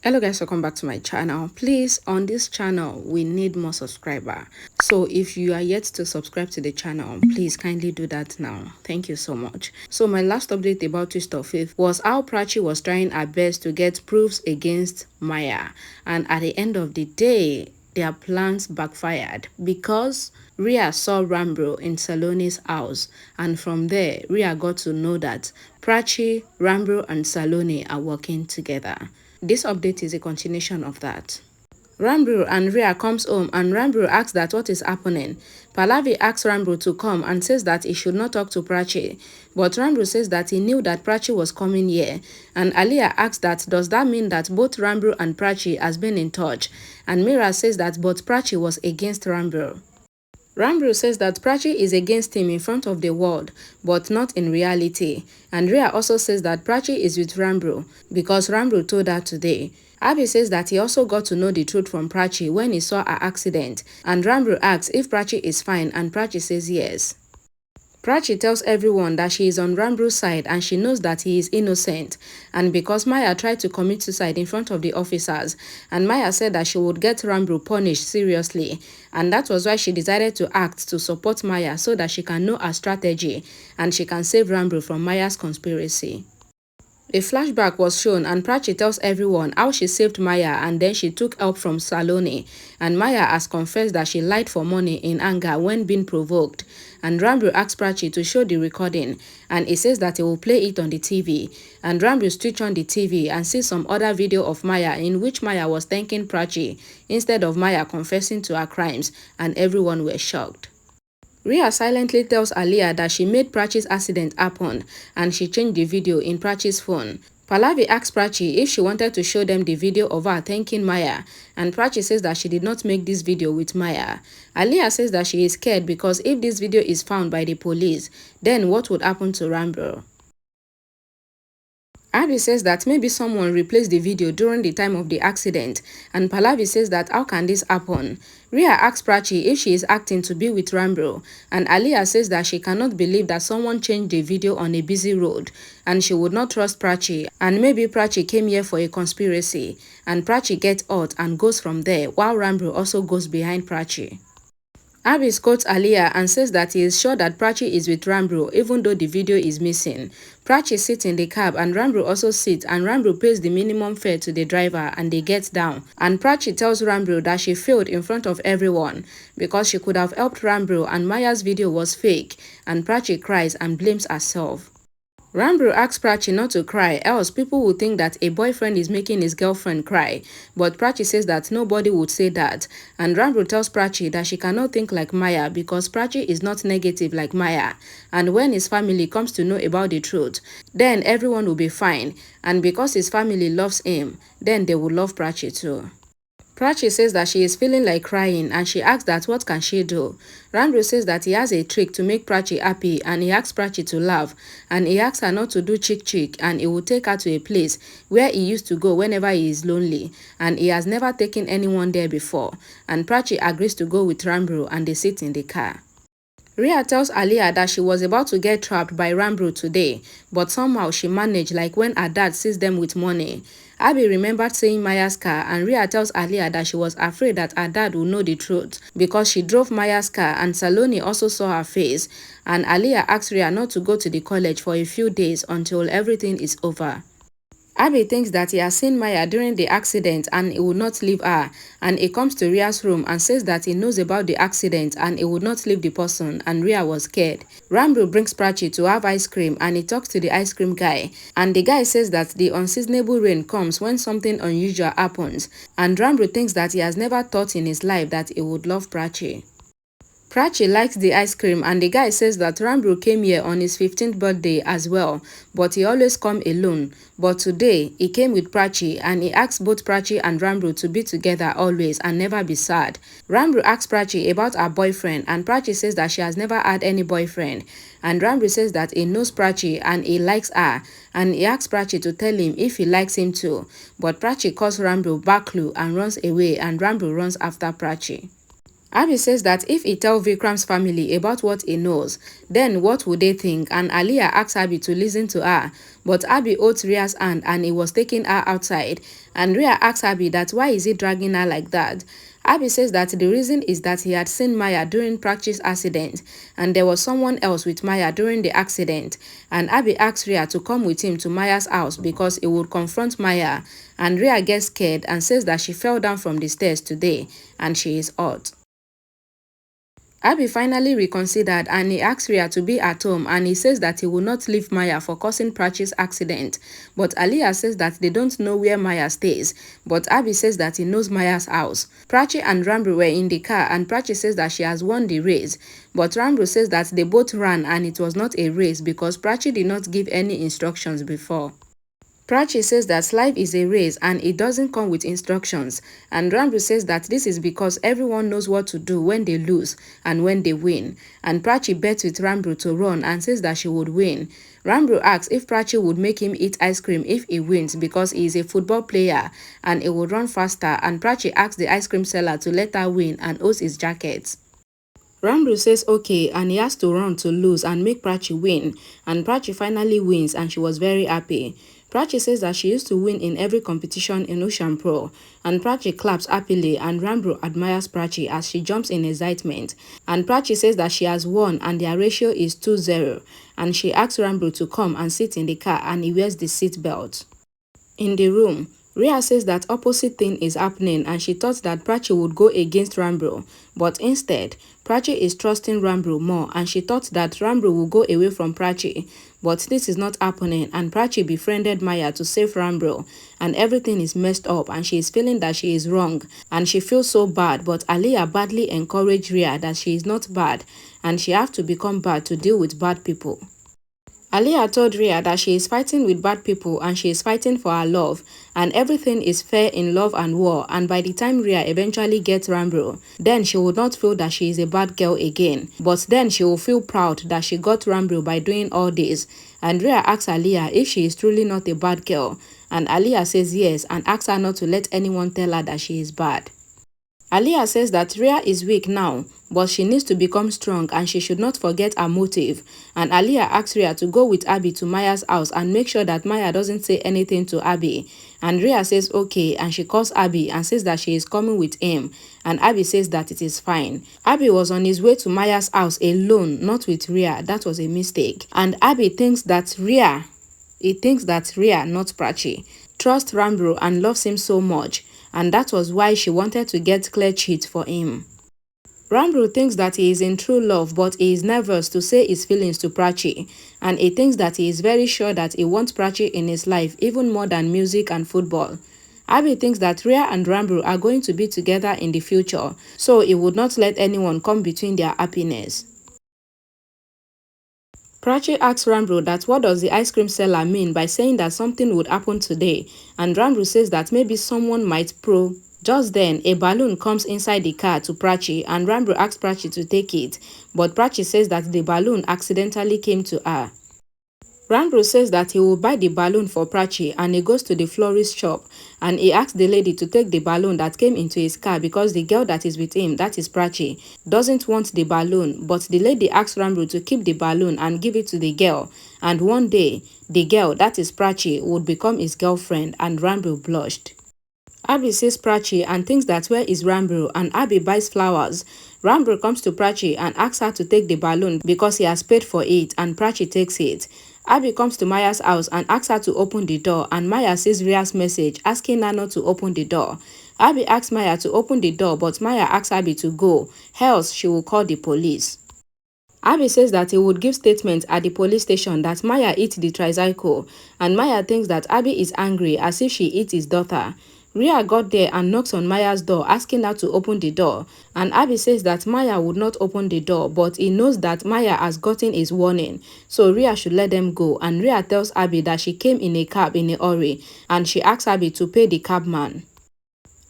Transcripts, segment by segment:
Hello guys, welcome back to my channel. Please, on this channel we need more subscriber, so if you are yet to subscribe to the channel, please kindly do that now. Thank you so much. So my last update about Twist of Faith was how Prachi was trying her best to get proofs against Maya, and at the end of the day their plans backfired because Rhea saw Rambo in Saloni's house, and from there Rhea got to know that Prachi, Rambo and Saloni are working together. This update is a continuation of that. Rambo and Rhea comes home and Rambo asks that what is happening. Pallavi asks Rambo to come and says that he should not talk to Prachi. But Rambo says that he knew that Prachi was coming here. And Aliyah asks that does that mean that both Rambo and Prachi has been in touch. And Mira says that but Prachi was against Rambo. Rambo says that Prachi is against him in front of the world, but not in reality. And Rhea also says that Prachi is with Rambo because Rambo told her today. Abhi says that he also got to know the truth from Prachi when he saw her accident. And Rambo asks if Prachi is fine and Prachi says yes. Prachi tells everyone that she is on Rambo's side and she knows that he is innocent, and because Maya tried to commit suicide in front of the officers, and Maya said that she would get Rambo punished seriously, and that was why she decided to act to support Maya so that she can know her strategy and she can save Rambo from Maya's conspiracy. A flashback was shown and Prachi tells everyone how she saved Maya and then she took help from Saloni, and Maya has confessed that she lied for money in anger when being provoked, and Rambo asks Prachi to show the recording and he says that he will play it on the TV, and Rambo switch on the TV and sees some other video of Maya in which Maya was thanking Prachi instead of Maya confessing to her crimes, and everyone were shocked. Rhea silently tells Aliyah that she made Prachi's accident happen and she changed the video in Prachi's phone. Pallavi asks Prachi if she wanted to show them the video of her thanking Maya, and Prachi says that she did not make this video with Maya. Aliyah says that she is scared because if this video is found by the police, then what would happen to Rambo? Abhi says that maybe someone replaced the video during the time of the accident, and Pallavi says that how can this happen? Rhea asks Prachi if she is acting to be with Rambo, and Aliyah says that she cannot believe that someone changed the video on a busy road, and she would not trust Prachi, and maybe Prachi came here for a conspiracy, and Prachi gets hurt and goes from there, while Rambo also goes behind Prachi. Abhi quotes Aliyah and says that he is sure that Prachi is with Rambo even though the video is missing. Prachi sits in the cab and Rambo also sits, and Rambo pays the minimum fare to the driver and they get down. And Prachi tells Rambo that she failed in front of everyone because she could have helped Rambo and Maya's video was fake, and Prachi cries and blames herself. Rambo asks Prachi not to cry, else people would think that a boyfriend is making his girlfriend cry, but Prachi says that nobody would say that, and Rambo tells Prachi that she cannot think like Maya because Prachi is not negative like Maya, and when his family comes to know about the truth, then everyone will be fine, and because his family loves him, then they will love Prachi too. Prachi says that she is feeling like crying and she asks that what can she do. Rambo says that he has a trick to make Prachi happy and he asks Prachi to laugh, and he asks her not to do chick and he will take her to a place where he used to go whenever he is lonely, and he has never taken anyone there before, and Prachi agrees to go with Rambo and they sit in the car. Rhea tells Aliyah that she was about to get trapped by Rambo today, but somehow she managed, like when her dad sees them with money. Abhi remembered seeing Maya's car, and Rhea tells Aliyah that she was afraid that her dad would know the truth because she drove Maya's car and Saloni also saw her face, and Aliyah asked Rhea not to go to the college for a few days until everything is over. Abhi thinks that he has seen Maya during the accident and he would not leave her, and he comes to Rhea's room and says that he knows about the accident and he would not leave the person, and Rhea was scared. Rambo brings Prachi to have ice cream and he talks to the ice cream guy, and the guy says that the unseasonable rain comes when something unusual happens, and Rambo thinks that he has never thought in his life that he would love Prachi. Prachi likes the ice cream, and the guy says that Rambo came here on his 15th birthday as well, but he always come alone. But today, he came with Prachi and he asks both Prachi and Rambo to be together always and never be sad. Rambo asks Prachi about her boyfriend, and Prachi says that she has never had any boyfriend. And Rambo says that he knows Prachi and he likes her, and he asks Prachi to tell him if he likes him too. But Prachi calls Rambo Baklu and runs away, and Rambo runs after Prachi. Abhi says that if he tells Vikram's family about what he knows, then what would they think? And Aliyah asks Abhi to listen to her. But Abhi holds Rhea's hand and he was taking her outside. And Rhea asks Abhi that why is he dragging her like that? Abhi says that the reason is that he had seen Maya during Prachi's accident and there was someone else with Maya during the accident. And Abhi asks Rhea to come with him to Maya's house because he would confront Maya. And Rhea gets scared and says that she fell down from the stairs today and she is hurt. Abhi finally reconsidered and he asked Rhea to be at home and he says that he will not leave Maya for causing Prachi's accident. But Aliyah says that they don't know where Maya stays, but Abhi says that he knows Maya's house. Prachi and Rambru were in the car and Prachi says that she has won the race. But Rambru says that they both ran and it was not a race because Prachi did not give any instructions before. Prachi says that life is a race and it doesn't come with instructions, and Rambru says that this is because everyone knows what to do when they lose and when they win, and Prachi bets with Rambru to run and says that she would win. Rambru asks if Prachi would make him eat ice cream if he wins because he is a football player and he would run faster, and Prachi asks the ice cream seller to let her win and holds his jacket. Rambru says okay and he has to run to lose and make Prachi win, and Prachi finally wins and she was very happy. Prachi says that she used to win in every competition in Ocean Pro, and Prachi claps happily and Rambru admires Prachi as she jumps in excitement. And Prachi says that she has won and their ratio is 2-0, and she asks Rambru to come and sit in the car and he wears the seat belt. In the room, Rhea says that opposite thing is happening and she thought that Prachi would go against Rambru, but instead, Prachi is trusting Rambru more and she thought that Rambru will go away from Prachi, but this is not happening and Prachi befriended Maya to save Rambru and everything is messed up and she is feeling that she is wrong and she feels so bad, but Aliyah badly encouraged Rhea that she is not bad and she have to become bad to deal with bad people. Aliyah told Rhea that she is fighting with bad people and she is fighting for her love and everything is fair in love and war, and by the time Rhea eventually gets Rambru, then she will not feel that she is a bad girl again, but then she will feel proud that she got Rambru by doing all this. And Rhea asks Aliyah if she is truly not a bad girl, and Aliyah says yes and asks her not to let anyone tell her that she is bad. Aliyah says that Rhea is weak now, but she needs to become strong and she should not forget her motive. And Aliyah asks Rhea to go with Abhi to Maya's house and make sure that Maya doesn't say anything to Abhi. And Rhea says okay and she calls Abhi and says that she is coming with him. And Abhi says that it is fine. Abhi was on his way to Maya's house alone, not with Rhea. That was a mistake. And Abhi thinks that Rhea, not Prachi, trusts Rambru and loves him so much. And that was why she wanted to get clear cheat for him. Rambru thinks that he is in true love, but he is nervous to say his feelings to Prachi, and he thinks that he is very sure that he wants Prachi in his life even more than music and football. Abhi thinks that Rhea and Rambru are going to be together in the future, so he would not let anyone come between their happiness. Prachi asks Rambru that what does the ice cream seller mean by saying that something would happen today, and Rambru says that maybe someone might pro. Just then, a balloon comes inside the car to Prachi and Rambru asks Prachi to take it, but Prachi says that the balloon accidentally came to her. Rambru says that he will buy the balloon for Prachi and he goes to the florist shop and he asks the lady to take the balloon that came into his car because the girl that is with him, that is Prachi, doesn't want the balloon, but the lady asks Rambru to keep the balloon and give it to the girl, and one day, the girl, that is Prachi, would become his girlfriend, and Rambru blushed. Abhi sees Prachi and thinks that where is Rambru, and Abhi buys flowers. Rambru comes to Prachi and asks her to take the balloon because he has paid for it, and Prachi takes it. Abhi comes to Maya's house and asks her to open the door, and Maya sees Rhea's message asking her not to open the door. Abhi asks Maya to open the door, but Maya asks Abhi to go, else she will call the police. Abhi says that he would give statement at the police station that Maya ate the tricycle, and Maya thinks that Abhi is angry as if she ate his daughter. Rhea got there and knocks on Maya's door asking her to open the door, and Abhi says that Maya would not open the door, but he knows that Maya has gotten his warning, so Rhea should let them go, and Rhea tells Abhi that she came in a cab in a hurry and she asks Abhi to pay the cabman.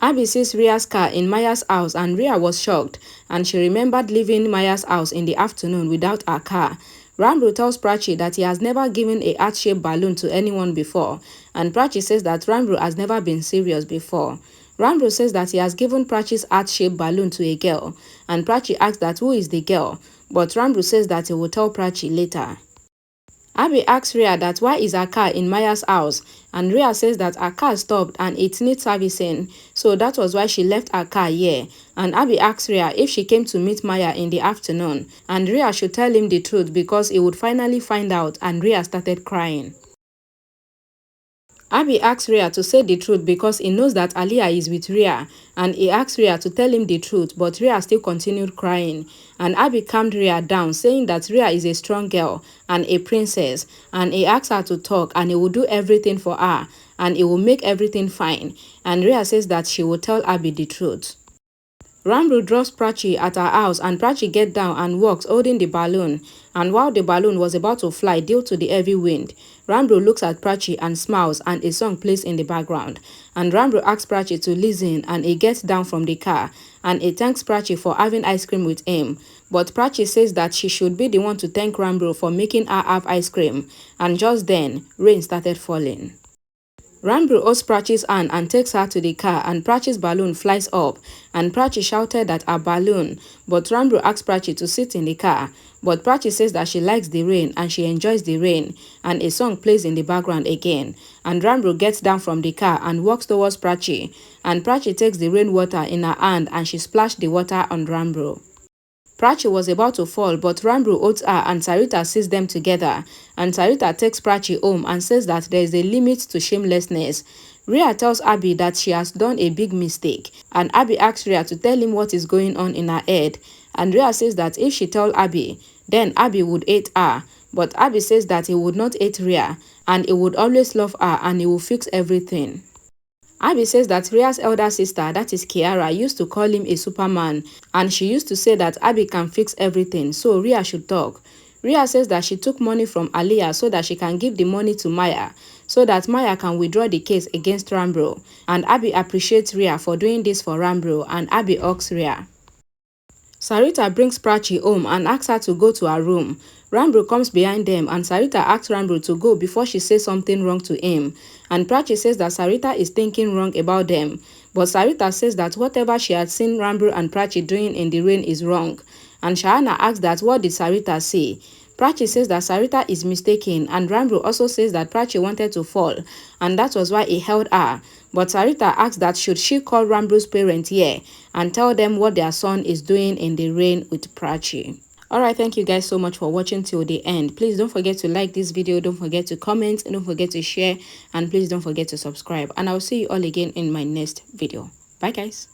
Abhi sees Rhea's car in Maya's house and Rhea was shocked and she remembered leaving Maya's house in the afternoon without her car. Rambru tells Prachi that he has never given a heart-shaped balloon to anyone before, and Prachi says that Rambru has never been serious before. Rambo says that he has given Prachi's heart-shaped balloon to a girl, and Prachi asks that who is the girl, but Rambo says that he will tell Prachi later. Abhi asks Rhea that why is her car in Maya's house, and Rhea says that her car stopped and it needs servicing, so that was why she left her car here. And Abhi asks Rhea if she came to meet Maya in the afternoon, and Rhea should tell him the truth because he would finally find out, and Rhea started crying. Abhi asks Rhea to say the truth because he knows that Aliyah is with Rhea, and he asks Rhea to tell him the truth, but Rhea still continued crying. And Abhi calmed Rhea down, saying that Rhea is a strong girl and a princess, and he asks her to talk and he will do everything for her, and he will make everything fine. And Rhea says that she will tell Abhi the truth. Rambo drops Prachi at her house, and Prachi gets down and walks holding the balloon. And while the balloon was about to fly due to the heavy wind, Rambo looks at Prachi and smiles, and a song plays in the background. And Rambo asks Prachi to listen, and he gets down from the car and he thanks Prachi for having ice cream with him. But Prachi says that she should be the one to thank Rambo for making her have ice cream. And just then, rain started falling. Rambo holds Prachi's hand and takes her to the car, and Prachi's balloon flies up, and Prachi shouted at her balloon, but Rambo asks Prachi to sit in the car. But Prachi says that she likes the rain and she enjoys the rain, and a song plays in the background again. And Rambo gets down from the car and walks towards Prachi, and Prachi takes the rainwater in her hand and she splashed the water on Rambo. Prachi was about to fall, but Rambo holds her and Sarita sees them together, and Sarita takes Prachi home and says that there is a limit to shamelessness. Rhea tells Abhi that she has done a big mistake, and Abhi asks Rhea to tell him what is going on in her head, and Rhea says that if she tells Abhi, then Abhi would hate her, but Abhi says that he would not hate Rhea, and he would always love her and he will fix everything. Abhi says that Rhea's elder sister, that is Kiara, used to call him a superman, and she used to say that Abhi can fix everything, so Rhea should talk. Rhea says that she took money from Aliyah so that she can give the money to Maya, so that Maya can withdraw the case against Rambo. And Abhi appreciates Rhea for doing this for Rambo, and Abhi hugs Rhea. Sarita brings Prachi home and asks her to go to her room. Rambo comes behind them, and Sarita asks Rambo to go before she says something wrong to him. And Prachi says that Sarita is thinking wrong about them. But Sarita says that whatever she had seen Rambo and Prachi doing in the rain is wrong. And Shahana asks that what did Sarita say? Prachi says that Sarita is mistaken, and Rambo also says that Prachi wanted to fall, and that was why he held her. But Sarita asks that should she call Rambo's parents here and tell them what their son is doing in the rain with Prachi. Alright, thank you guys so much for watching till the end. Please don't forget to like this video, don't forget to comment, don't forget to share, and please don't forget to subscribe. And I'll see you all again in my next video. Bye guys.